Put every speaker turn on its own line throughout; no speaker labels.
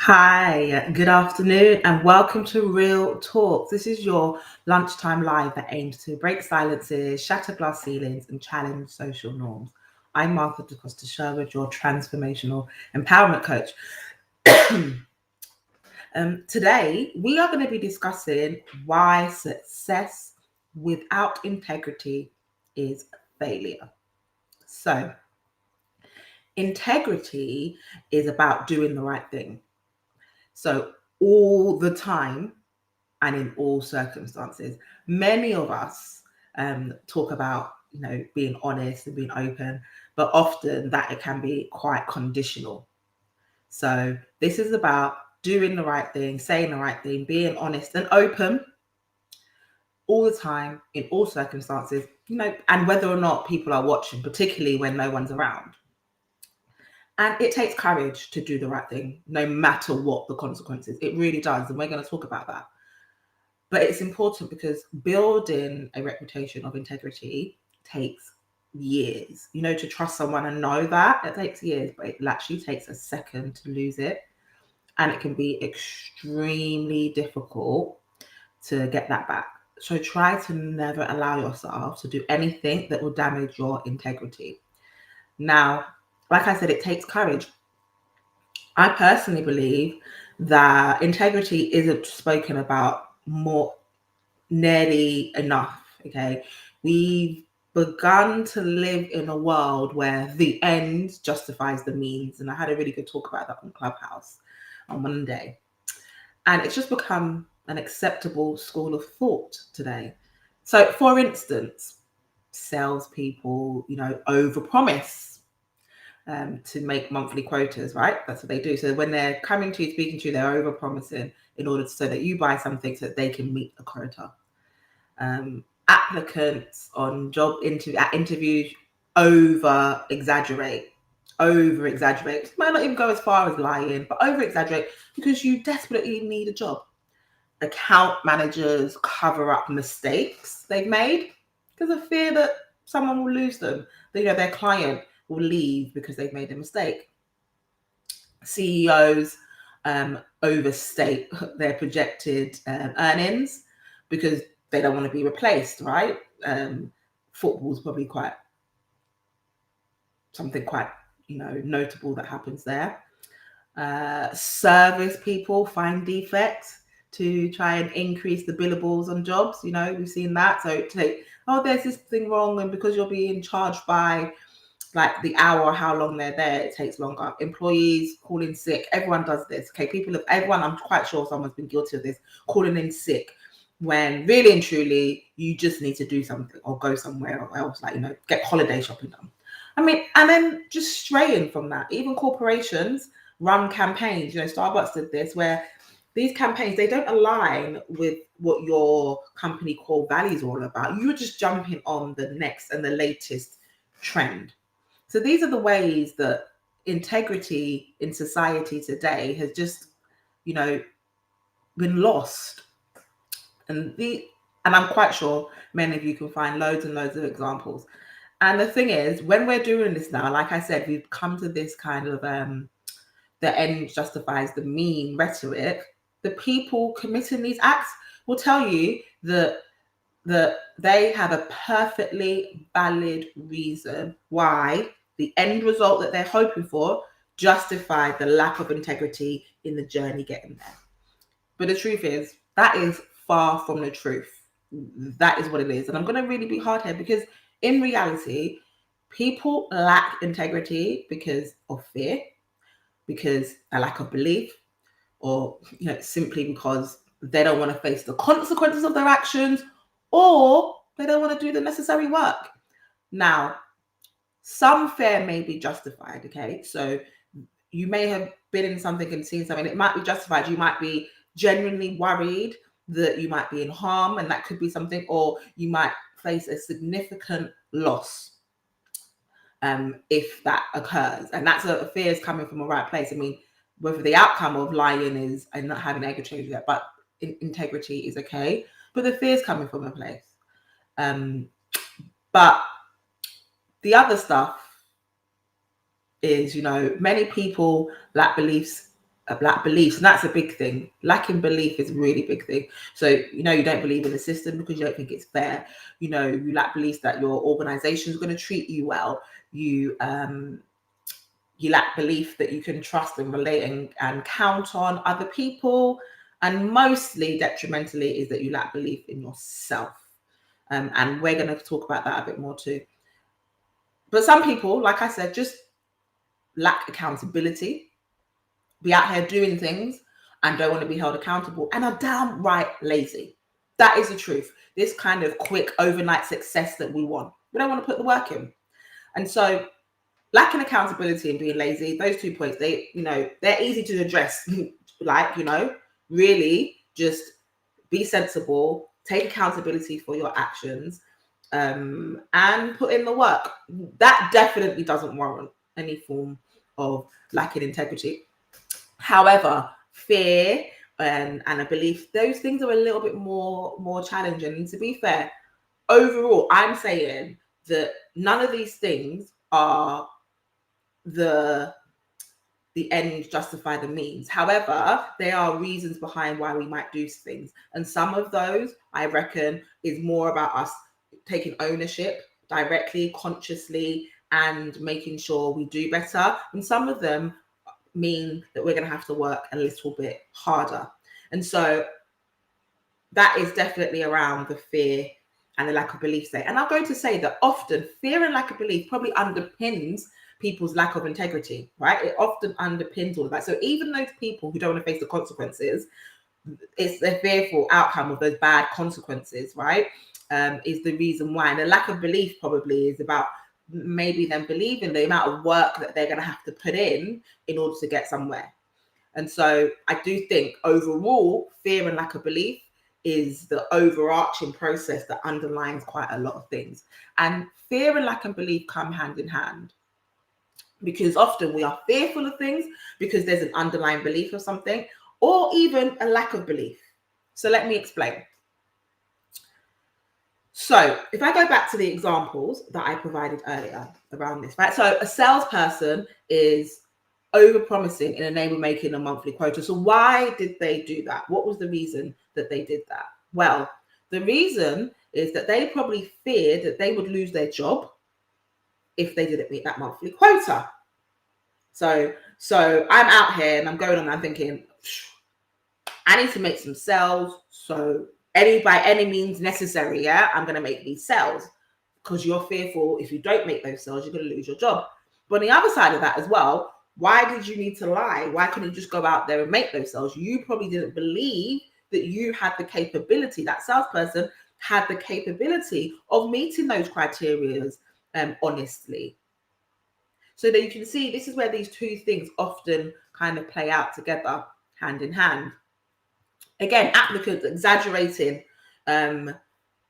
Hi, good afternoon, and welcome to Real Talks. This is your lunchtime live that aims to break silences, shatter glass ceilings, and challenge social norms. I'm Martha DeCosta Sherwood, your transformational empowerment coach. Today, we are going to be discussing why success without integrity is failure. So, integrity is about doing the right thing. So, all the time, and in all circumstances. Many of us talk about, being honest and being open, but often that it can be quite conditional. So this is about doing the right thing, saying the right thing, being honest and open all the time in all circumstances, and whether or not people are watching, particularly when no one's around. And it takes courage to do the right thing, no matter what the consequences. It really does. And we're going to talk about that. But it's important because building a reputation of integrity takes years. To trust someone and know that it takes years, but it actually takes a second to lose it. And it can be extremely difficult to get that back. So try to never allow yourself to do anything that will damage your integrity. Now, like I said, it takes courage. I personally believe that integrity isn't spoken about more nearly enough. Okay, we've begun to live in a world where the end justifies the means, and I had a really good talk about that on Clubhouse on Monday, and it's just become an acceptable school of thought today. So, for instance, salespeople, overpromise to make monthly quotas, right? That's what they do. So when they're coming to you, speaking to you, they're overpromising in order so that you buy something so that they can meet a quota. Applicants on interviews over exaggerate. Might not even go as far as lying, but over exaggerate because you desperately need a job. Account managers cover up mistakes they've made because of fear that someone will lose them. Their client will leave because they've made a mistake. CEOs overstate their projected earnings because they don't want to be replaced, right? Football's probably something quite notable that happens there. Service people find defects to try and increase the billables on jobs. We've seen that. So there's this thing wrong, and because you're being charged by like the hour, how long they're there, it takes longer. Employees calling sick, everyone does this. Okay, everyone, I'm quite sure someone's been guilty of this, calling in sick when really and truly you just need to do something or go somewhere else, like, get holiday shopping done. And then just straying from that, even corporations run campaigns. Starbucks did this where these campaigns, they don't align with what your company core values are all about. You're just jumping on the next and the latest trend. So these are the ways that integrity in society today has just, been lost. And I'm quite sure many of you can find loads and loads of examples. And the thing is, when we're doing this now, like I said, we've come to this kind of the end justifies the mean rhetoric. The people committing these acts will tell you that they have a perfectly valid reason why the end result that they're hoping for justified the lack of integrity in the journey getting there. But the truth is, that is far from the truth. That is what it is. And I'm going to really be hard here because in reality, people lack integrity because of fear, because a lack of belief, or simply because they don't want to face the consequences of their actions, or they don't want to do the necessary work. Now, some fear may be justified, okay? So you may have been in something and seen something, it might be justified. You might be genuinely worried that you might be in harm, and that could be something, or you might face a significant loss if that occurs. And that's a fear is coming from a right place. Whether the outcome of lying is and not having integrity yet, but integrity is okay. But the fear is coming from a place. But the other stuff is, many people lack beliefs lack beliefs, and that's a big thing. Lacking belief is a really big thing. So you don't believe in the system because you don't think it's fair. You lack beliefs that your organization is going to treat you well. You lack belief that you can trust and relate and count on other people, and mostly detrimentally is that you lack belief in yourself. And we're going to talk about that a bit more too. But some people, like I said, just lack accountability, be out here doing things and don't want to be held accountable, and are downright lazy. That is the truth. This kind of quick overnight success that we want, we don't want to put the work in. And so lacking accountability and being lazy, those 2 points, they're easy to address. Really just be sensible, take accountability for your actions, and put in the work. That definitely doesn't warrant any form of lacking integrity. However, fear and a belief, those things are a little bit more challenging. And to be fair, overall, I'm saying that none of these things are the end justify the means. However, there are reasons behind why we might do things. And some of those, I reckon, is more about us taking ownership directly, consciously, and making sure we do better. And some of them mean that we're going to have to work a little bit harder. And so that is definitely around the fear and the lack of belief state. And I'm going to say that often fear and lack of belief probably underpins people's lack of integrity, right? It often underpins all of that. So even those people who don't want to face the consequences, it's the fearful outcome of those bad consequences, right? Is the reason why. And the lack of belief probably is about maybe them believing the amount of work that they're going to have to put in order to get somewhere. And so I do think overall, fear and lack of belief is the overarching process that underlines quite a lot of things. And fear and lack of belief come hand in hand, because often we are fearful of things because there's an underlying belief of something, or even a lack of belief. So let me explain. So if I go back to the examples that I provided earlier around this, right? So a salesperson is over-promising in the name of making a monthly quota. So why did they do that? What was the reason that they did that? Well, the reason is that they probably feared that they would lose their job if they didn't meet that monthly quota. So I'm out here and I'm going on and I'm thinking, I need to make some sales. So by any means necessary, yeah, I'm going to make these sales, because you're fearful if you don't make those sales, you're going to lose your job. But on the other side of that as well, why did you need to lie? Why couldn't you just go out there and make those sales? You probably didn't believe that you had the capability, that salesperson had the capability of meeting those criteria honestly. So that you can see, this is where these two things often kind of play out together, hand in hand. Again, applicants exaggerating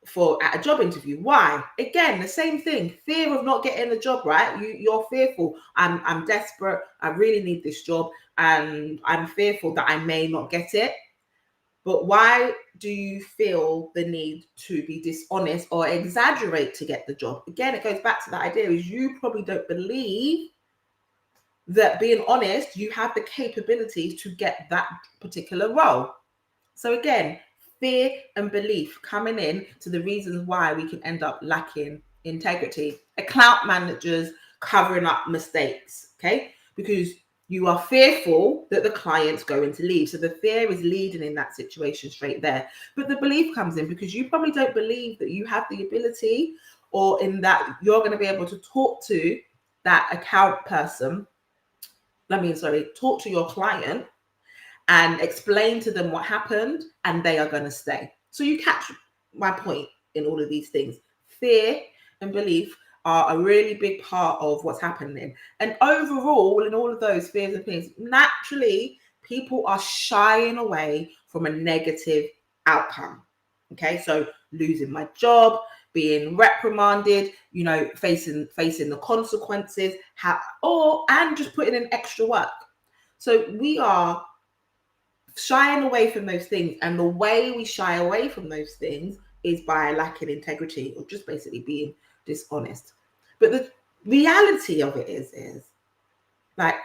for at a job interview. Why? Again, the same thing. Fear of not getting the job, right? You're fearful. I'm desperate. I really need this job, and I'm fearful that I may not get it. But why do you feel the need to be dishonest or exaggerate to get the job? Again, it goes back to that idea is you probably don't believe that being honest, you have the capabilities to get that particular role. So again, fear and belief coming in to the reasons why we can end up lacking integrity. Account managers covering up mistakes, okay? Because you are fearful that the client's going to leave. So the fear is leading in that situation straight there. But the belief comes in because you probably don't believe that you have the ability, or in that you're going to be able to talk to that account person. Talk to your client and explain to them what happened, and they are going to stay. So you catch my point in all of these things. Fear and belief are a really big part of what's happening. And overall, in all of those fears and things, naturally, people are shying away from a negative outcome. Okay, so losing my job, being reprimanded, facing the consequences, and just putting in extra work. So we are shying away from those things, and the way we shy away from those things is by lacking integrity or just basically being dishonest. But the reality of it is like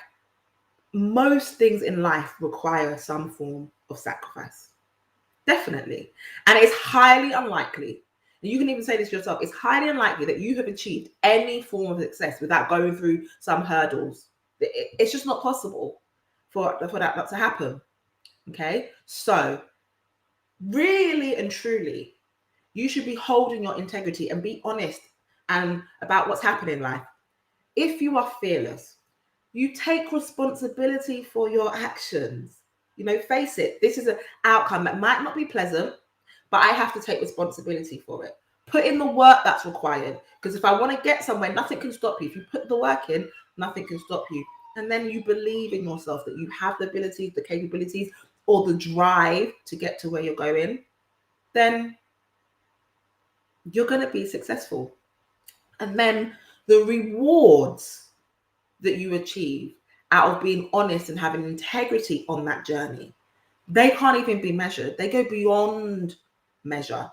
most things in life require some form of sacrifice. Definitely. And it's highly unlikely, and you can even say this yourself, it's highly unlikely that you have achieved any form of success without going through some hurdles. It's just not possible for that not to happen. Okay? So, really and truly, you should be holding your integrity and be honest and about what's happening in life. If you are fearless, you take responsibility for your actions. Face it. This is an outcome that might not be pleasant, but I have to take responsibility for it. Put in the work that's required. Because if I want to get somewhere, nothing can stop you. If you put the work in, nothing can stop you. And then you believe in yourself that you have the abilities, the capabilities, or the drive to get to where you're going, then you're going to be successful. And then the rewards that you achieve out of being honest and having integrity on that journey, they can't even be measured. They go beyond measure.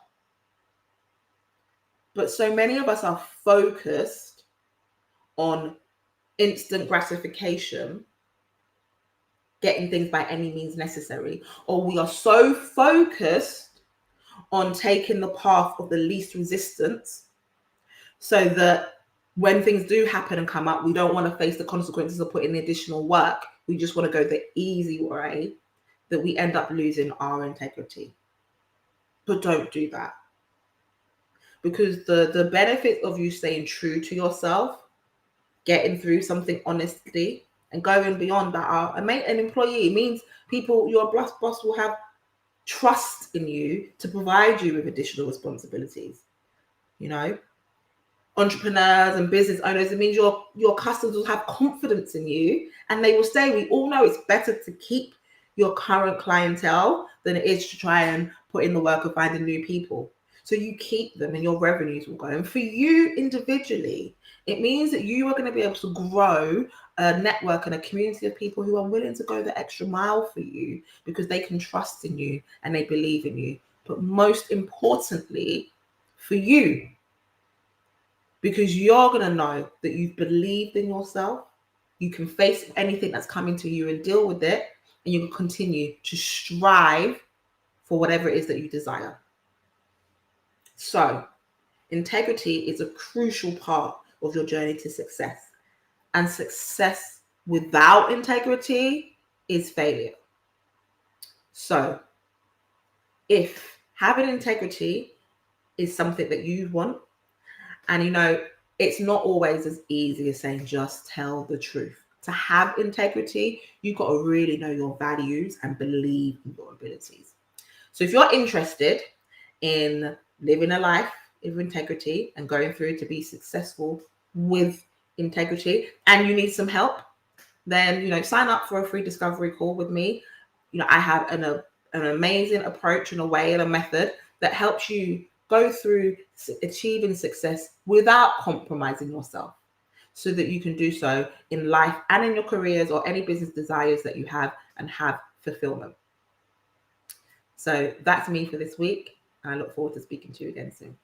But so many of us are focused on instant gratification, getting things by any means necessary, or we are so focused on taking the path of the least resistance, so that when things do happen and come up, we don't want to face the consequences of putting the additional work. We just want to go the easy way, that we end up losing our integrity. But don't do that. Because the benefit of you staying true to yourself, getting through something honestly, and going beyond that, an employee means people, your boss will have trust in you to provide you with additional responsibilities. Entrepreneurs and business owners, it means your customers will have confidence in you and they will stay. We all know it's better to keep your current clientele than it is to try and put in the work of finding new people. So you keep them and your revenues will go. And for you individually, it means that you are going to be able to grow a network and a community of people who are willing to go the extra mile for you because they can trust in you and they believe in you. But most importantly, for you, because you're going to know that you've believed in yourself, you can face anything that's coming to you and deal with it, and you can continue to strive for whatever it is that you desire. So, integrity is a crucial part of your journey to success. And success without integrity is failure. So, if having integrity is something that you want, and it's not always as easy as saying just tell the truth. To have integrity, you've got to really know your values and believe in your abilities. So if you're interested in living a life of integrity and going through to be successful with integrity, and you need some help, then sign up for a free discovery call with me. I have an amazing approach and a way and a method that helps you go through achieving success without compromising yourself, so that you can do so in life and in your careers or any business desires that you have and have fulfillment. So that's me for this week. I look forward to speaking to you again soon.